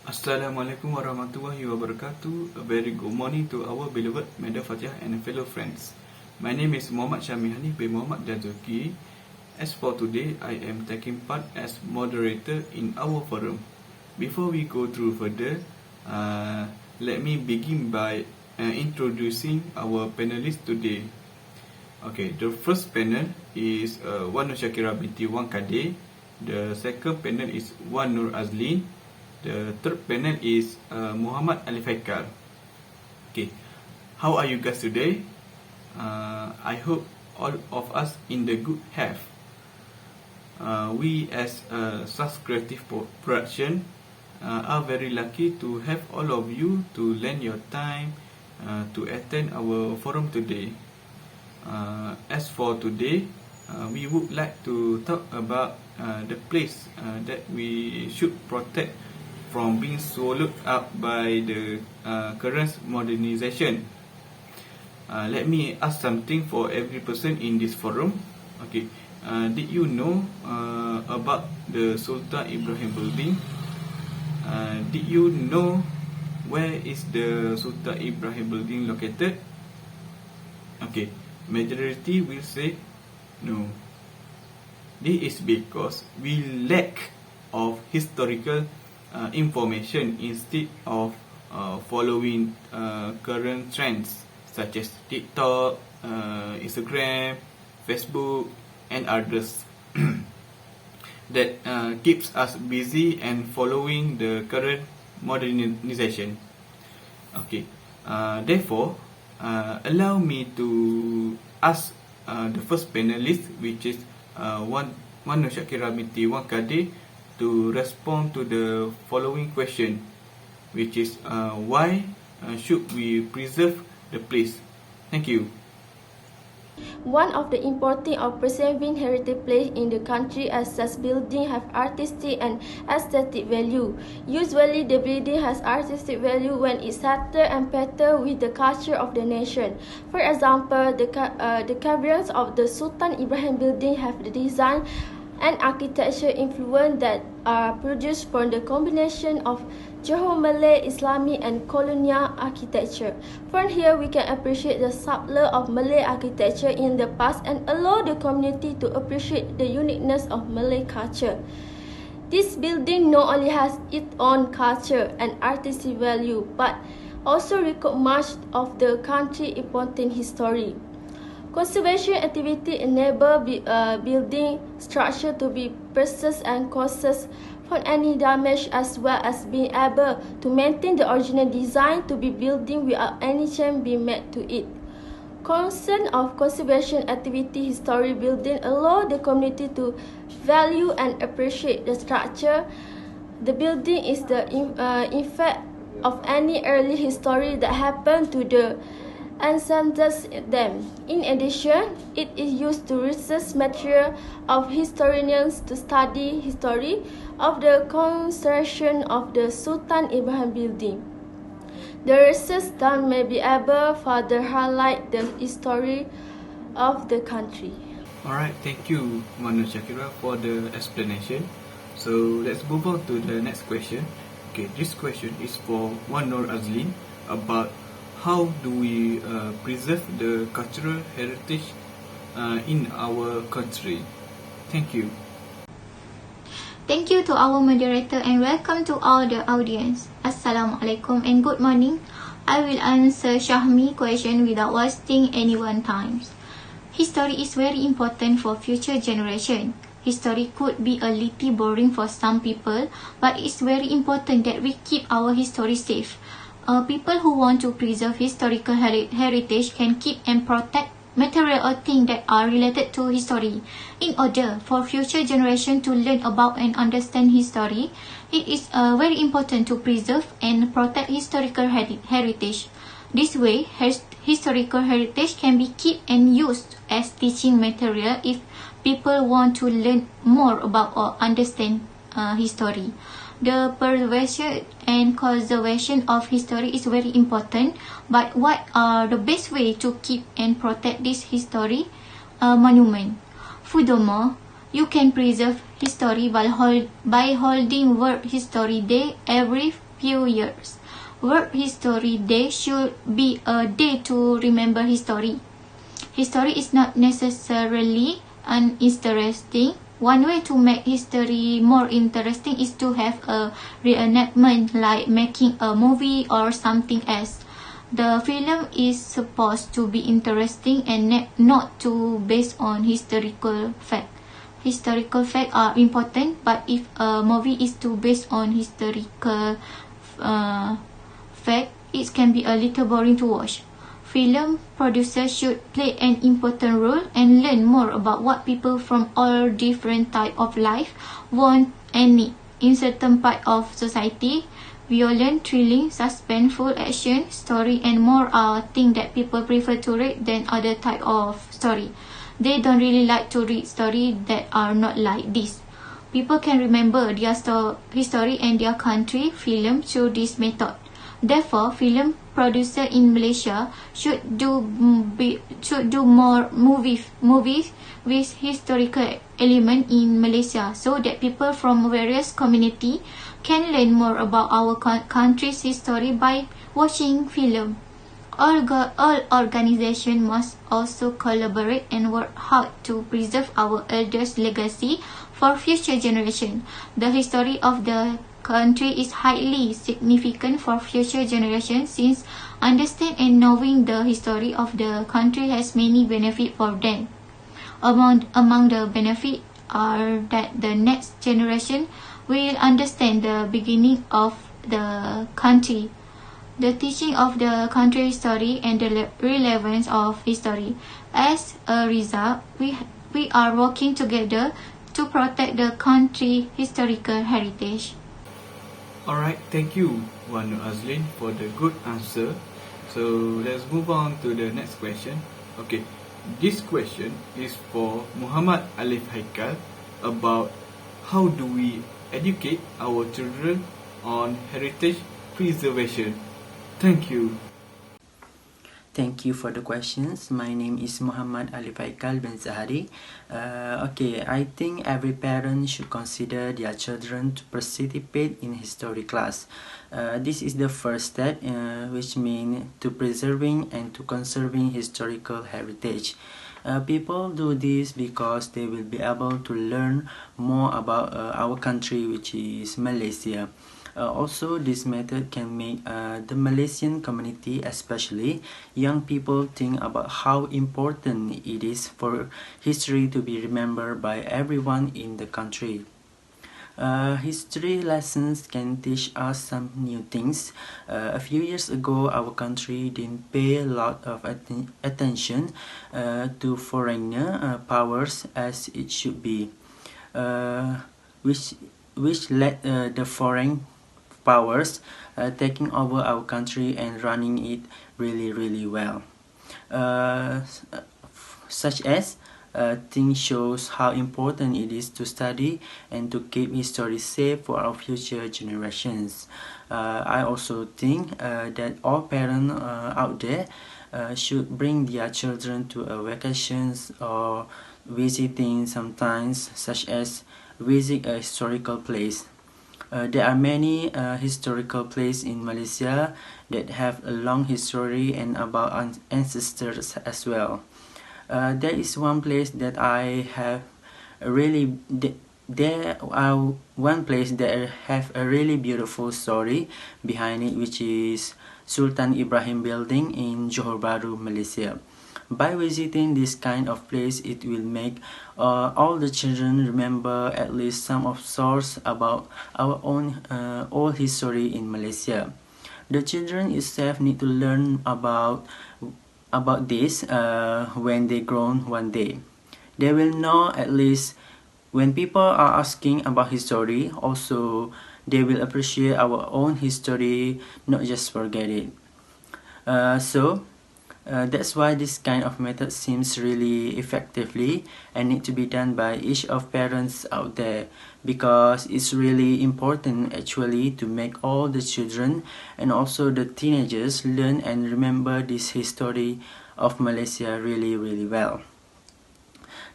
Assalamualaikum warahmatullahi wabarakatuh. A very good morning to our beloved Madam Fatihah and fellow friends. My name is Muhammad Syami Hanif bin Muhammad Jazuki. As for today, I am taking part as moderator in our forum. Before we go through further, let me begin by introducing our panelists today. Okay, the first panel is Wan Nur Shakira binti Wan Kade. The second panel is Wan Nur Azlin. The third panel is Muhammad Ali Faikal. Okay, how are you guys today? I hope all of us in the good health. We as SAS Creative Production are very lucky to have all of you to lend your time to attend our forum today. As for today, we would like to talk about the place that we should protect from being swallowed up by the current modernization. Let me ask something for every person in this forum. Okay, did you know about the Sultan Ibrahim building? Did you know where is the Sultan Ibrahim building located? Okay, majority will say no. This is because we lack of historical information instead of following current trends such as TikTok, Instagram, Facebook, and others that keeps us busy and following the current modernization. Okay, therefore, allow me to ask the first panelist, which is Wan Nur Shakira binti Wan Kade, to respond to the following question, which is why should we preserve the place? Thank you. One of the important of preserving heritage place in the country as such building have artistic and aesthetic value. Usually the building has artistic value when it settle and pattern with the culture of the nation. For example, the caverns of the Sultan Ibrahim building have the design and architecture influence that are produced from the combination of Johor Malay, Islamic and colonial architecture. From here, we can appreciate the subtlety of Malay architecture in the past and allow the community to appreciate the uniqueness of Malay culture. This building not only has its own culture and artistic value, but also record much of the country's important history. Conservation activity enable building structure to be preserved and cautious from any damage, as well as being able to maintain the original design to be building without any change being made to it. Concern of conservation activity history building allow the community to value and appreciate the structure. The building is the effect of any early history that happened to the ancestors them. In addition, it is used to research material of historians to study history of the construction of the Sultan Ibrahim building. The research done may be able further highlight the history of the country. Alright, thank you Wan Nur Shakira for the explanation. So let's move on to the next question. Okay, this question is for Wan Nur Azlin about how do we preserve the cultural heritage in our country. Thank you. Thank you to our moderator and welcome to all the audience. Assalamualaikum and good morning. I will answer Shahmi's question without wasting anyone's time. History is very important for future generation. History could be a little boring for some people, but it's very important that we keep our history safe. People who want to preserve historical heritage can keep and protect material or things that are related to history. In order for future generation to learn about and understand history, it is very important to preserve and protect historical heritage. This way, historical heritage can be kept and used as teaching material if people want to learn more about or understand history. The preservation and conservation of history is very important, but what are the best way to keep and protect this history monument? Furthermore, you can preserve history by holding World History Day every few years. World History Day should be a day to remember history. History is not necessarily uninteresting. One way to make history more interesting is to have a reenactment, like making a movie or something else. The film is supposed to be interesting and not to based on historical fact. Historical facts are important, but if a movie is too based on historical fact, it can be a little boring to watch. Film producers should play an important role and learn more about what people from all different types of life want and need. In certain part of society, violent, thrilling, suspenseful, action, story and more are things that people prefer to read than other type of story. They don't really like to read stories that are not like this. People can remember their history and their country film through this method. Therefore, film producers in Malaysia should do more movies with historical element in Malaysia, so that people from various community can learn more about our country's history by watching film. All organizations must also collaborate and work hard to preserve our elders' legacy for future generations. The history of the country is highly significant for future generations, since understanding and knowing the history of the country has many benefits for them. Among the benefits are that the next generation will understand the beginning of the country, the teaching of the country history and the relevance of history. As a result, we are working together to protect the country's historical heritage. Alright, thank you, Wanu Azlin, for the good answer. So let's move on to the next question. Okay, this question is for Muhammad Alif Haikal about how do we educate our children on heritage preservation. Thank you. Thank you for the questions. My name is Muhammad Alif Haikal bin Zahari. I think every parent should consider their children to participate in history class. This is the first step, which means to preserving and to conserving historical heritage. People do this because they will be able to learn more about our country, which is Malaysia. Also, this method can make the Malaysian community, especially young people, think about how important it is for history to be remembered by everyone in the country. History lessons can teach us some new things. A few years ago, our country didn't pay a lot of attention to foreign powers as it should be, which led the foreign powers taking over our country and running it really well. Such as things shows how important it is to study and to keep history safe for our future generations. I also think that all parents out there should bring their children to a vacations or visiting sometimes, such as visit a historical place. There are many historical places in Malaysia that have a long history and about ancestors as well. There is one place that I have really one place that have a really beautiful story behind it, which is Sultan Ibrahim Building in Johor Bahru, Malaysia. By visiting this kind of place, it will make all the children remember at least some of source about our own old history in Malaysia. The children itself need to learn about this when they grown one day. They will know at least when people are asking about history. Also, they will appreciate our own history, not just forget it. That's why this kind of method seems really effectively and need to be done by each of parents out there, because it's really important actually to make all the children and also the teenagers learn and remember this history of Malaysia really well.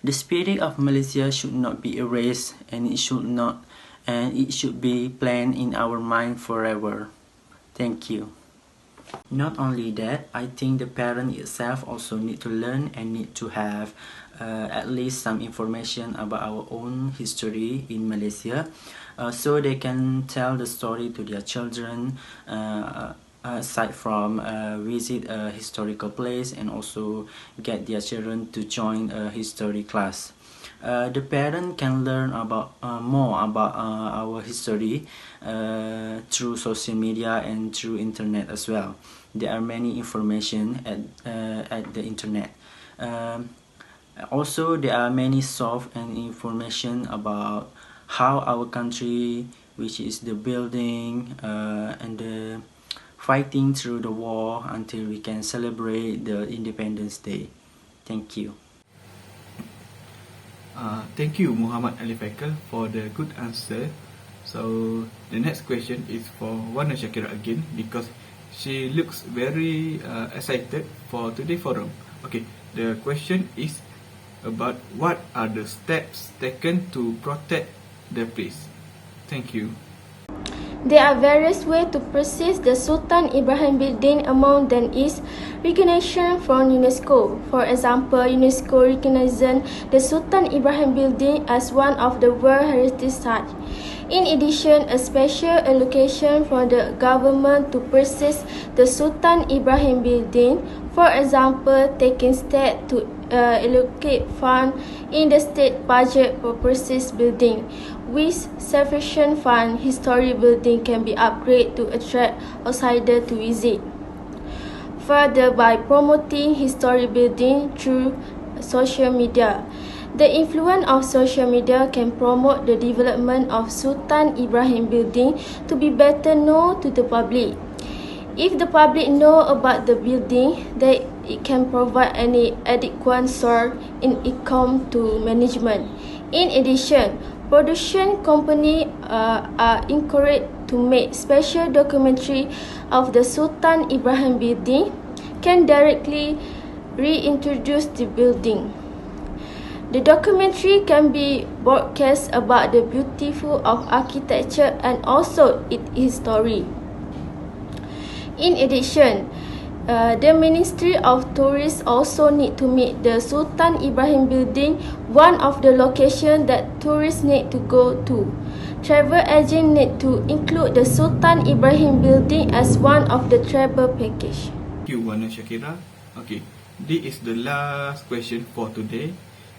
The spirit of Malaysia should not be erased, and it should be planned in our mind forever. Thank you. Not only that, I think the parent itself also need to learn and need to have at least some information about our own history in Malaysia, so they can tell the story to their children, aside from visit a historical place and also get their children to join a history class. The parent can learn about more about our history through social media and through internet as well. There are many information at the internet. Also, there are many soft and information about how our country, which is the building and the fighting through the war until we can celebrate the Independence Day. Thank you. Thank you, Muhammad Ali Faikal, for the good answer. So the next question is for Wana Shakira again, because she looks very excited for today's forum. Okay, the question is about what are the steps taken to protect the place. Thank you. There are various ways to persist the Sultan Ibrahim Building. Among them is recognition from UNESCO. For example, UNESCO recognizes the Sultan Ibrahim Building as one of the World Heritage Sites. In addition, a special allocation from the government to persist the Sultan Ibrahim Building. For example, taking steps to allocate funds in the state budget for persist building. With sufficient funds, historic building can be upgraded to attract outsiders to visit. Further, by promoting historic building through social media, the influence of social media can promote the development of Sultan Ibrahim Building to be better known to the public. If the public know about the building, then it can provide any adequate source in income to management. In addition, production companies are encouraged to make special documentary of the Sultan Ibrahim Building, can directly reintroduce the building. The documentary can be broadcast about the beautiful of architecture and also its history. In addition, the Ministry of Tourism also need to make the Sultan Ibrahim Building one of the locations that tourists need to go to. Travel agents need to include the Sultan Ibrahim Building as one of the travel package. Thank you, Wana Shakira. Okay, this is the last question for today.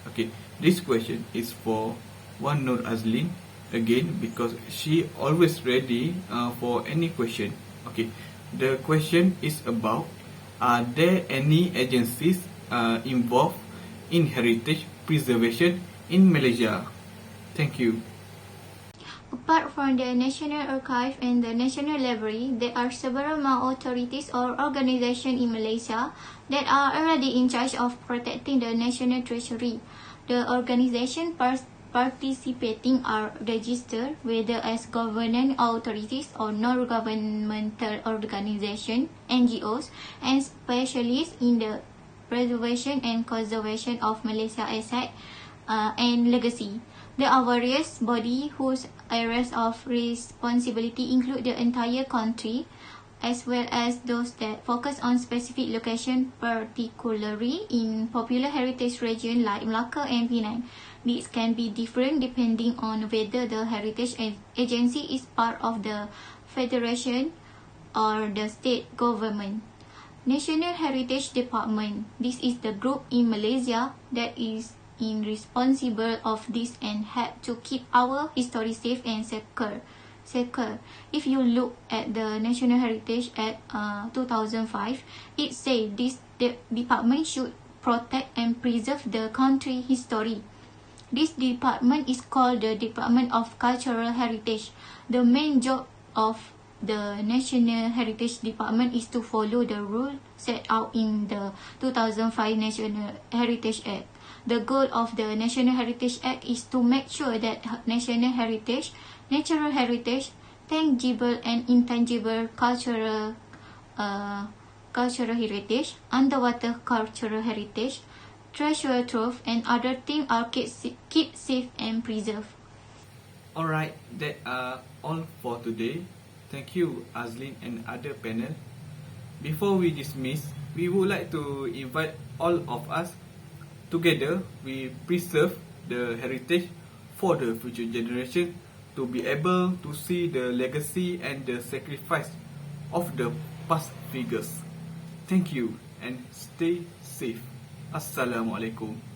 Okay, this question is for Wan Nur Azlin again, because she always ready for any question. Okay, the question is about, are there any agencies involved in heritage preservation in Malaysia? Thank you. Apart from the National Archive and the National Library, there are several authorities or organizations in Malaysia that are already in charge of protecting the national treasury. The organizations participating are registered whether as government authorities or non-governmental organizations, NGOs, and specialists in the preservation and conservation of Malaysia assets and legacy. There are various bodies whose areas of responsibility include the entire country, as well as those that focus on specific location, particularly in popular heritage regions like Melaka and Penang. These can be different depending on whether the heritage agency is part of the federation or the state government. National Heritage Department. This is the group in Malaysia that is responsible of this and help to keep our history safe and secure. If you look at the National Heritage Act 2005, it says this department should protect and preserve the country history. This department is called the Department of Cultural Heritage. The main job of the National Heritage Department is to follow the rule set out in the 2005 National Heritage Act. The goal of the National Heritage Act is to make sure that national heritage, natural heritage, tangible and intangible cultural heritage, underwater cultural heritage, treasure trove, and other things are kept safe and preserved. Alright, that are all for today. Thank you, Azlin and other panel. Before we dismiss, we would like to invite all of us together. We preserve the heritage for the future generation to be able to see the legacy and the sacrifice of the past figures. Thank you and stay safe. Assalamualaikum.